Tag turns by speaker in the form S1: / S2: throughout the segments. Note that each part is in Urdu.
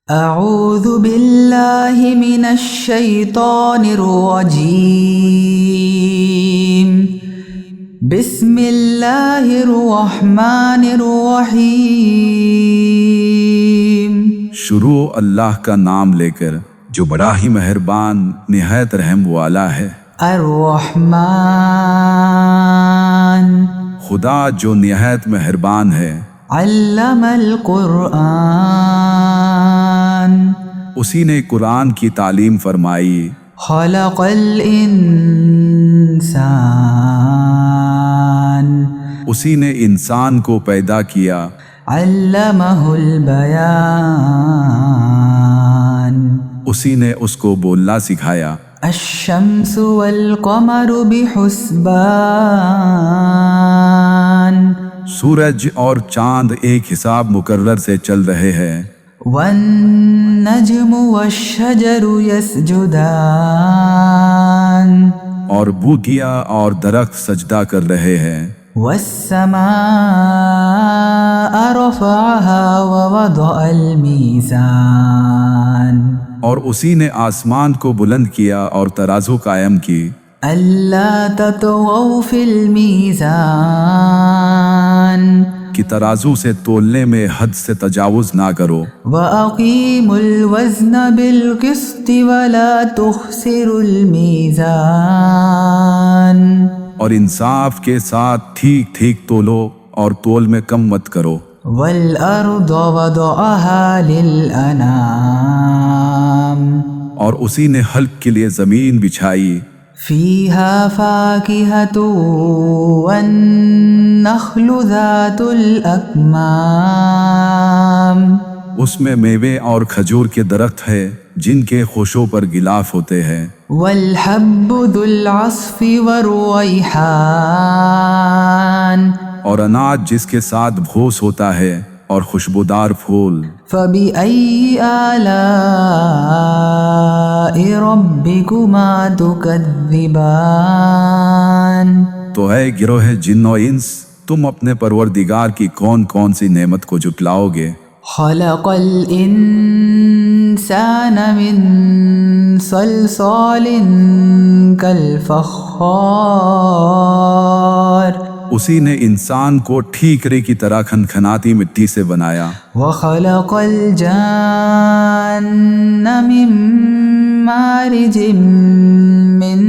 S1: اعوذ باللہ من الشیطان الرجیم بسم اللہ الرحمن الرحیم۔
S2: شروع اللہ کا نام لے کر جو بڑا ہی مہربان نہایت رحم والا ہے۔
S1: الرحمن
S2: خدا جو نہایت مہربان ہے۔
S1: علم القرآن
S2: اسی نے قرآن کی تعلیم فرمائی۔
S1: خلق الانسان
S2: اسی نے انسان کو پیدا کیا۔
S1: علمہ البیان
S2: اسی نے اس کو بولنا سکھایا۔
S1: الشمس والقمر بحسبان
S2: سورج اور چاند ایک حساب مقرر سے چل رہے ہیں۔
S1: والنجم والشجر يسجدان
S2: اور بوٹیاں اور درخت سجدہ کر رہے ہیں۔
S1: والسماء رفعها ووضع الميزان
S2: اور اسی نے آسمان کو بلند کیا اور ترازو قائم کی۔
S1: ألا تطغوا في الميزان
S2: کہ ترازو سے تولنے میں حد سے تجاوز نہ کرو۔
S1: وأقيموا الوزن بالقسط ولا تخسروا الميزان
S2: اور انصاف کے ساتھ ٹھیک ٹھیک تولو اور تول میں کم مت کرو۔
S1: والأرض وضعها للأنام
S2: اور اسی نے حلق کے لیے زمین بچھائی۔
S1: فيها فاكهة والنخل ذات الأكمام
S2: اس میں میوے اور کھجور کے درخت ہے جن کے خوشوں پر غلاف ہوتے ہیں۔
S1: والحب ذو العصف والريحان
S2: اور اناج جس کے ساتھ بھوس ہوتا ہے اور خوشبودار پھول۔
S1: فبأي آلاء ربكما تكذبان
S2: تو اے گروہ جن و انس، تم اپنے پروردگار کی کون کون سی نعمت کو جھٹلاؤ گے؟
S1: خلق الإنسان من صلصال كالفخار
S2: اسی نے انسان کو ٹھیکرے کی طرح کھنکھناتی مٹی سے بنایا۔
S1: وخلق الجان من مارج من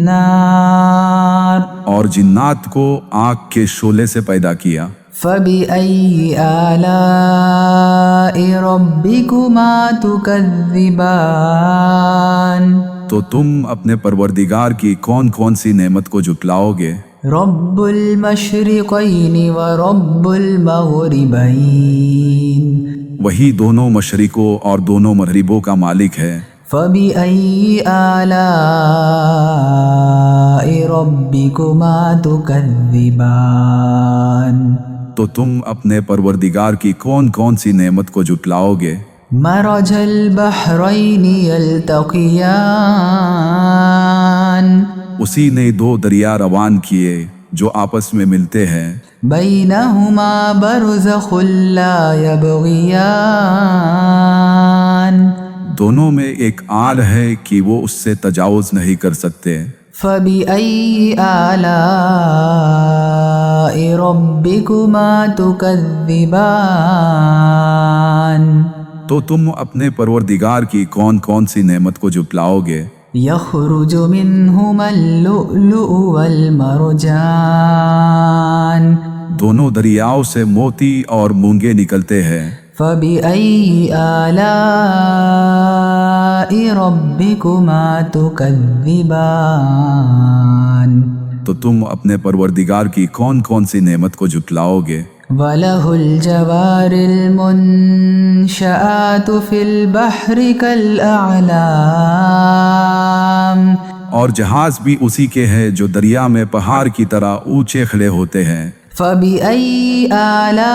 S1: نار
S2: اور جنات کو آگ کے شعلے سے پیدا کیا۔
S1: فبأي آلاء ربكما تكذبان
S2: تو تم اپنے پروردگار کی کون کون سی نعمت کو جھٹلاؤ گے؟
S1: رب المشرقین ورب المغربین
S2: وہی دونوں مشرقوں اور دونوں مغربوں کا مالک ہے۔
S1: فبأي آلاء ربكما تكذبان
S2: تو تم اپنے پروردگار کی کون کون سی نعمت کو جھٹلاؤ گے؟
S1: مرج البحرین یلتقیان
S2: اسی نے دو دریا روان کیے جو آپس میں ملتے ہیں۔
S1: بینہما برزخ لا یبغیان
S2: دونوں میں ایک آل ہے کہ وہ اس سے تجاوز نہیں کر سکتے۔
S1: فبأي آلاء ربكما تكذبان
S2: تو تم اپنے پروردگار کی کون کون سی نعمت کو جھٹلاؤ گے؟
S1: يخرج منهما اللؤلؤ والمرجان
S2: دونوں دریاؤں سے موتی اور مونگے نکلتے ہیں۔
S1: فبأي آلاء ربكما تكذبان
S2: تو تم اپنے پروردگار کی کون کون سی نعمت کو جھٹلاؤ گے؟
S1: وله الجوار المنشآت في البحر كالأعلام
S2: اور جہاز بھی اسی کے ہیں جو دریا میں پہاڑ کی طرح اونچے کھڑے ہوتے ہیں۔
S1: فبأي آلاء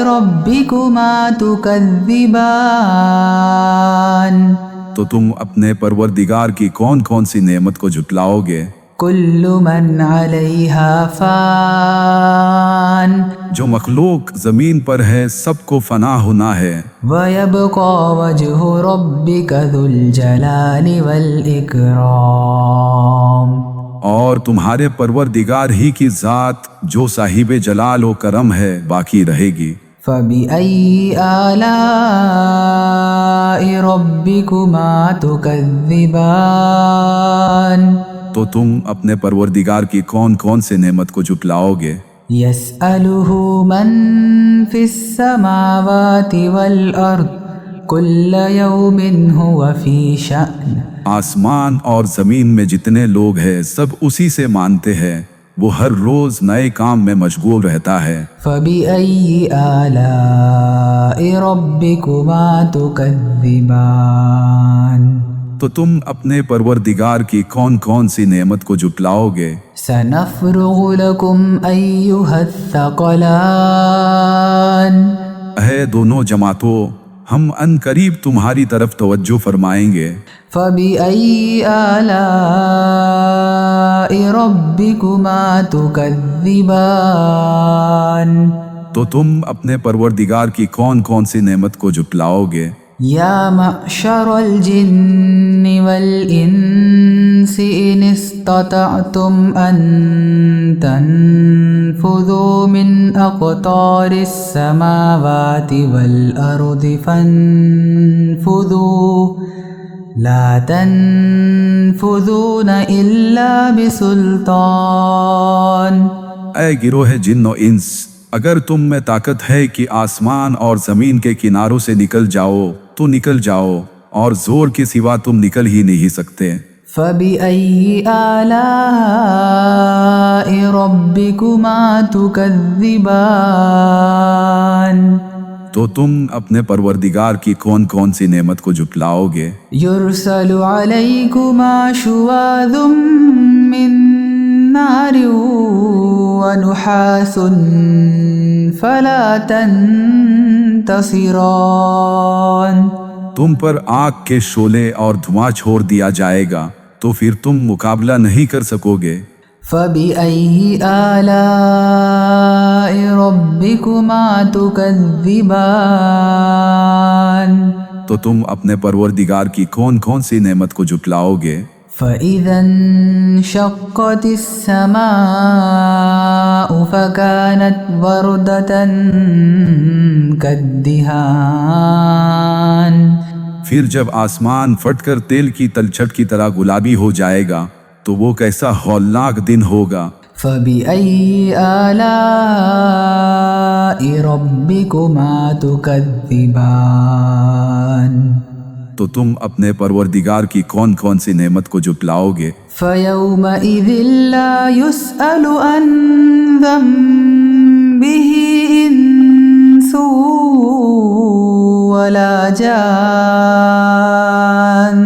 S1: ربكما تكذبان
S2: تو تم اپنے پروردگار کی کون کون سی نعمت کو جھٹلاؤ گے؟
S1: كل من عليها فان
S2: جو مخلوق زمین پر ہے سب کو فنا ہونا ہے،
S1: ويبقى وجه ربك ذو الجلال والإكرام
S2: اور تمہارے پروردگار ہی کی ذات جو صاحب جلال و کرم ہے باقی رہے گی۔
S1: فبأي آلاء ربكما تكذبان
S2: تو تم اپنے پروردگار کی کون کون سے نعمت کو جھٹلاؤ گے؟
S1: يسأله من في السماوات والأرض كل يوم هو في شأن
S2: آسمان اور زمین میں جتنے لوگ ہیں سب اسی سے مانتے ہیں، وہ ہر روز نئے کام میں مشغول رہتا ہے۔
S1: فبأي آلاء ربكما تكذبان
S2: تو تم اپنے پروردگار کی کون کون سی نعمت کو جھٹلاؤ گے؟
S1: سنفرغ لكم أيها الثقلان
S2: اے دونوں جماعتوں، ہم ان قریب تمہاری طرف توجہ فرمائیں گے۔
S1: فبأي آلاء ربكما تكذبان
S2: تو تم اپنے پروردگار کی کون کون سی نعمت کو جھٹلاؤ گے؟
S1: يا معشر الجن والإنس إن استطعتم أن تنفذوا من أقطار السماوات والأرض فانفذوا لا تنفذون إلا بسلطان
S2: اے گروہ جن و انس، اگر تم میں طاقت ہے کہ آسمان اور زمین کے کناروں سے نکل جاؤ تو نکل جاؤ، اور زور کے سوا تم نکل ہی نہیں سکتے۔
S1: فبأي آلاء ربكما تكذبان
S2: تو تم اپنے پروردگار کی کون کون سی نعمت کو جھٹلاؤ گے؟
S1: يرسل عليكما شواظ من نار ونحاس فلا تنتصران
S2: تم پر آگ کے شعلے اور دھواں چھوڑ دیا جائے گا تو پھر تم مقابلہ نہیں کر سکو گے۔
S1: فبأي آلاء ربكما تكذبان
S2: تو تم اپنے پروردگار کی کون کون سی نعمت کو جھٹلاؤ گے؟
S1: فإذا انشقت السماء فكانت وردة كالدهان
S2: پھر جب آسمان پھٹ کر تیل کی تلچھٹ کی طرح گلابی ہو جائے گا تو وہ کیسا ہولناک دن ہوگا۔
S1: فبأي آلاء ربكما تكذبان
S2: تو تم اپنے پروردگار کی کون کون سی نعمت کو جھٹلاؤ گے؟
S1: فيومئذ لا يسأل عن ذنبه إنس ولا جان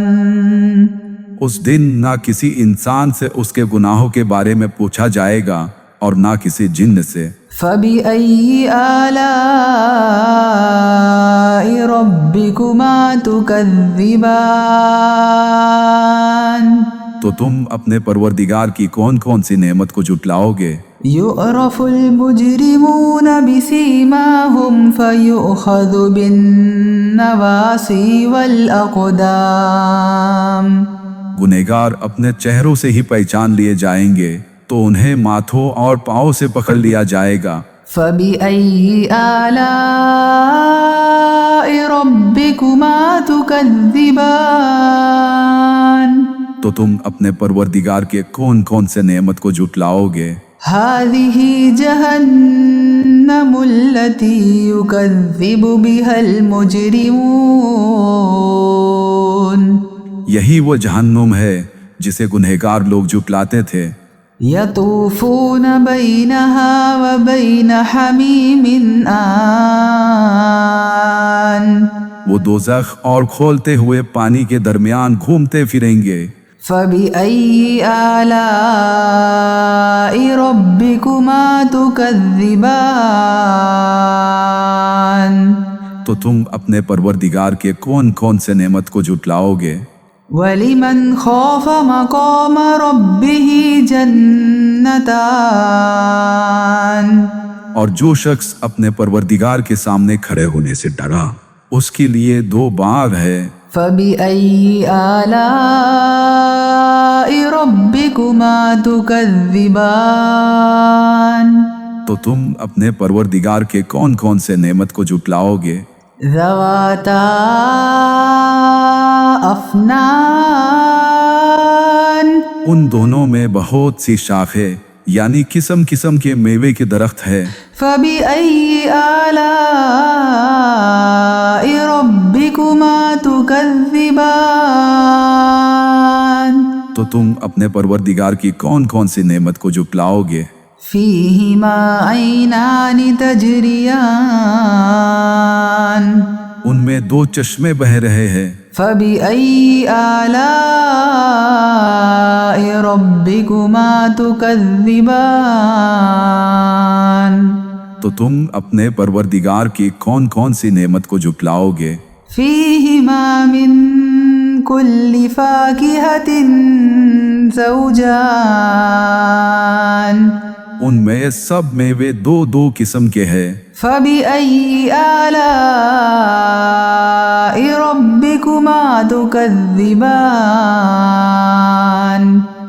S2: اس دن نہ کسی انسان سے اس کے گناہوں کے بارے میں پوچھا جائے گا اور نہ کسی جن سے۔
S1: فبأي آلاء ربكما تكذبان
S2: تو تم اپنے پروردگار کی کون کون سی نعمت کو جھٹلاؤ گے؟
S1: يعرف المجرمون بسيماهم فيؤخذ بالنواصي والأقدام
S2: گنہگار اپنے چہروں سے ہی پہچان لیے جائیں گے تو انہیں ماتھوں اور پاؤں سے پکڑ لیا جائے گا۔
S1: فبأي آلاء ربكما تكذبان
S2: تو تم اپنے پروردگار کے کون کون سے نعمت کو جھٹلاؤ گے؟
S1: هذه جهنم التي يكذب بها المجرمون
S2: یہی وہ جہنم ہے جسے گنہگار لوگ جھٹلاتے تھے۔
S1: يطوفون بينها وبين حميم آن
S2: وہ دوزخ اور کھولتے ہوئے پانی کے درمیان گھومتے پھریں گے۔
S1: فبأي آلاء ربكما تكذبان
S2: تو تم اپنے پروردگار کے کون کون سے نعمت کو جھٹلاؤ گے؟
S1: وَلِمَنْ خَافَ مَقَامَ رَبِّهِ جَنَّتَانِ
S2: اور جو شخص اپنے پروردگار کے سامنے کھڑے ہونے سے ڈرا اس کے لیے 2 باغ ہے۔
S1: فَبِأَيِّ آلَاءِ رَبِّكُمَا تُكَذِّبَانِ
S2: تو تم اپنے پروردگار کے کون کون سے نعمت کو جھٹلاؤ گے؟
S1: ذَوَاتَا أَفْنَانٍ
S2: ان دونوں میں بہت سی شاخیں یعنی قسم قسم کے میوے کے درخت ہے۔
S1: فَبِأَيِّ آلَاءِ رَبِّكُمَا تُكَذِّبَانِ
S2: تو تم اپنے پروردگار کی کون کون سی نعمت کو جھٹلاؤ گے؟
S1: فِيهِمَا عَيْنَانِ تَجْرِيَانِ
S2: ان میں 2 چشمے بہہ رہے ہیں۔
S1: فَبِأَيِّ آلَاءِ رَبِّكُمَا تُكَذِّبَانِ
S2: تو تم اپنے پروردگار کی کون کون سی نعمت کو جھٹلاؤ گے؟
S1: فِيهِمَا مِن كُلِّ فَاكِهَةٍ زَوْجَانِ
S2: ان میں سب میوے 2 قسم کے ہیں۔
S1: فَبِأَيِّ آلَاءِ رَبِّكُمَا تُكَذِّبَانِ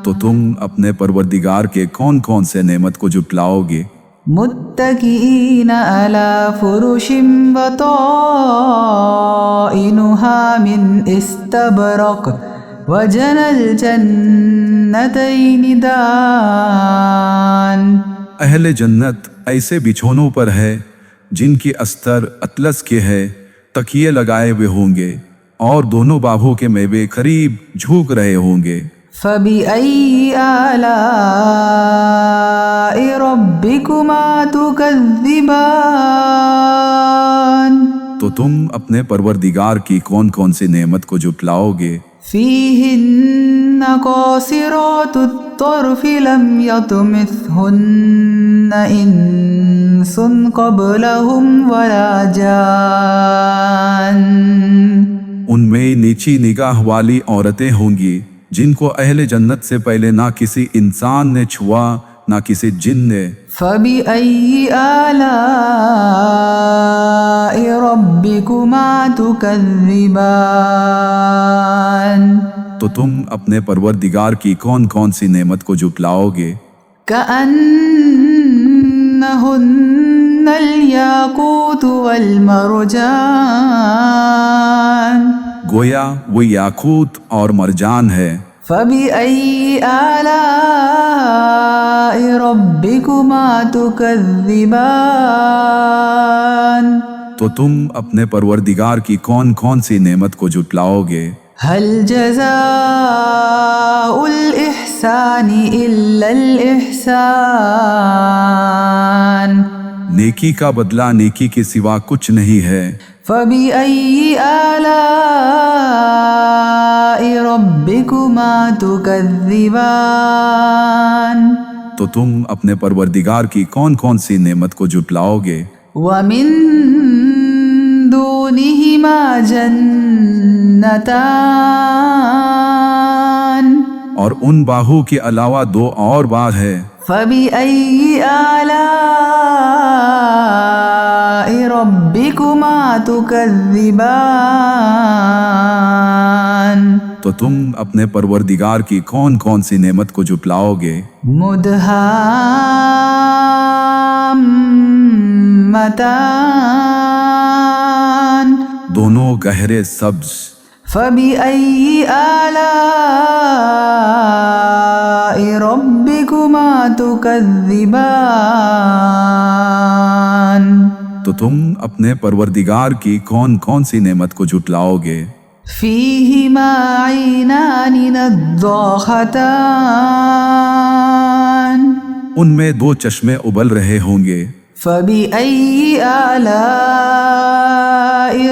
S2: تو تم اپنے پروردگار کے کون کون سے نعمت کو جھٹلاؤ گے؟
S1: متكئين على فرش بطائنها من استبرق وجنى الجنتين دان
S2: اہل جنت ایسے بچھونوں پر ہے جن کی استر اطلس کے ہے، تکیے لگائے ہوئے ہوں گے اور دونوں باغوں کے میوے قریب جھوک رہے ہوں گے۔
S1: فَبِأَيِّ آلَاءِ رَبِّكُمَا تُكَذِّبَانِ
S2: تو تم اپنے پروردگار کی کون کون سی نعمت کو جھٹلاؤ گے؟
S1: فِيهِنَّ قَاصِرَاتُ الطَّرْفِ لَمْ يَطْمِثْهُنَّ إِنسٌ قَبْلَهُمْ وَلَا جَانٌّ
S2: ان میں نیچی نگاہ والی عورتیں ہوں گی جن کو اہل جنت سے پہلے نہ کسی انسان نے چھوا نہ کسی جن نے۔
S1: فَبِأَيِّ آلَاءِ رَبِّكُمَا تُكَذِّبَانِ
S2: تو تم اپنے پروردگار کی کون کون سی نعمت کو جھٹلاؤ گے؟
S1: كَأَنَّهُنَّ الْيَاقُوتُ وَالْمَرْجَانُ
S2: گویا وہ یاقوت اور مرجان ہے۔
S1: فَبِأَيِّ آلَاءِ رَبِّكُمَا تُكَذِّبَانِ
S2: تو تم اپنے پروردگار کی کون کون سی نعمت کو جھٹلاؤ گے؟
S1: هَلْ جَزَاءُ الْإِحْسَانِ إِلَّا الْإِحْسَانُ
S2: نیکی کا بدلہ نیکی کے سوا کچھ نہیں ہے۔
S1: فَبِأَيِّ آلَاءِ رَبِّكُمَا تُكَذِّبَانِ
S2: تو تم اپنے پروردگار کی کون کون سی نعمت کو جھٹلاؤ گے؟
S1: وَمِن دُونِهِمَا جَنَّتَانِ
S2: اور ان باغوں کے علاوہ 2 اور باغ ہے۔
S1: فَبِأَيِّ آلَاءِ رَبِّكُمَا تُكَذِّبَانِ
S2: تو تم اپنے پروردگار کی کون کون سی نعمت کو جھٹلاؤ گے؟
S1: مُدْهَامَّتَانِ
S2: دونوں گہرے سبز۔
S1: فَبِأَيِّ آلَاءِ رَبِّكُمَا تُكَذِّبَانِ
S2: تو تم اپنے پروردگار کی کون کون سی نعمت کو جھٹلاؤ گے؟
S1: فِيهِمَا عَيْنَانِ نَضَّاخَتَانِ
S2: ان میں 2 چشمے ابل رہے ہوں گے۔
S1: فَبِأَيِّ آلَاءِ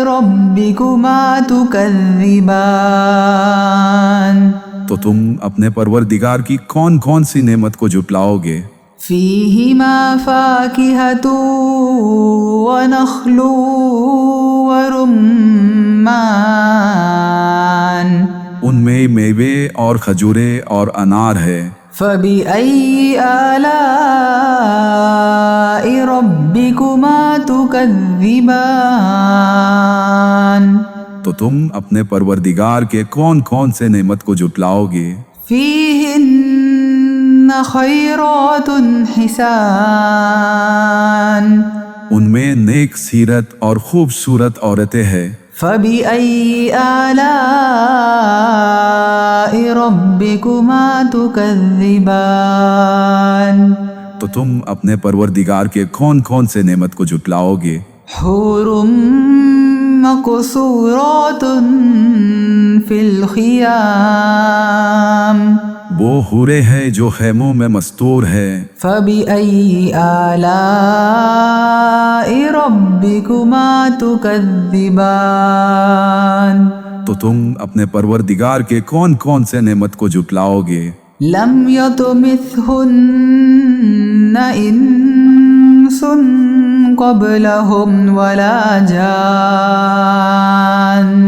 S1: رَبِّكُمَا تُكَذِّبَانِ
S2: تو تم اپنے پروردگار کی کون کون سی نعمت کو جھٹلاؤ گے؟
S1: فِيهِمَا فَاكِهَةٌ وَنَخْلٌ وَرُمَّانٌ
S2: ان میں کئی میوے اور کھجورے اور انار ہے۔
S1: فبأي آلاء ربكما تكذبان
S2: تو تم اپنے پروردگار کے کون کون سے نعمت کو جھٹلاؤ گے؟
S1: فيهن خيرات حسان
S2: ان میں نیک سیرت اور خوبصورت عورتیں ہیں۔
S1: فبأي آلاء ربكما تكذبان
S2: تو تم اپنے پروردگار کے کون کون سے نعمت کو جھٹلاؤ گے؟
S1: حور مقصورات في الخيام
S2: وہ حورے ہیں جو خیموں میں مستور ہے۔
S1: فبأي آلاء ربكما تكذبان
S2: تو تم اپنے پروردگار کے کون کون سے نعمت کو جھٹلاؤ گے؟
S1: لم يطمثهن إنس قبلهم ولا جان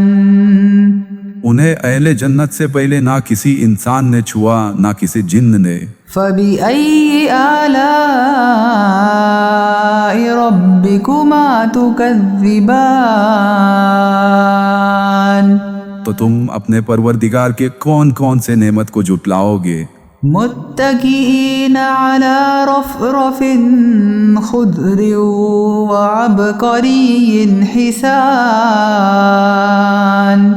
S2: انہیں اہل جنت سے پہلے نہ کسی انسان نے چھوا نہ کسی جن نے۔
S1: فبأي آلاء ربكما تكذبان
S2: تو تم اپنے پروردگار کے کون کون سے نعمت کو جھٹلاؤ گے؟
S1: متكئين على رفرف خضر وعبقري حسان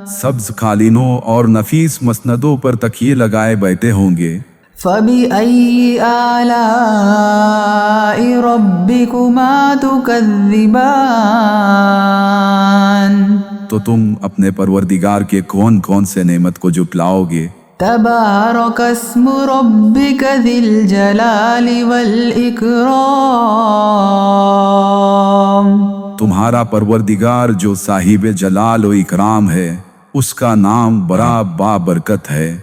S2: سبز قالینوں اور نفیس مسندوں پر تکیے لگائے بیٹھے ہوں گے۔
S1: فبأي آلاء ربكما تكذبان
S2: تو تم اپنے پروردگار کے کون کون سے نعمت کو جھٹلاؤ گے؟
S1: تبارك اسم ربك ذي الجلال والإكرام
S2: تمہارا پروردگار جو صاحب جلال و اکرام ہے، اس کا نام بڑا بابرکت ہے۔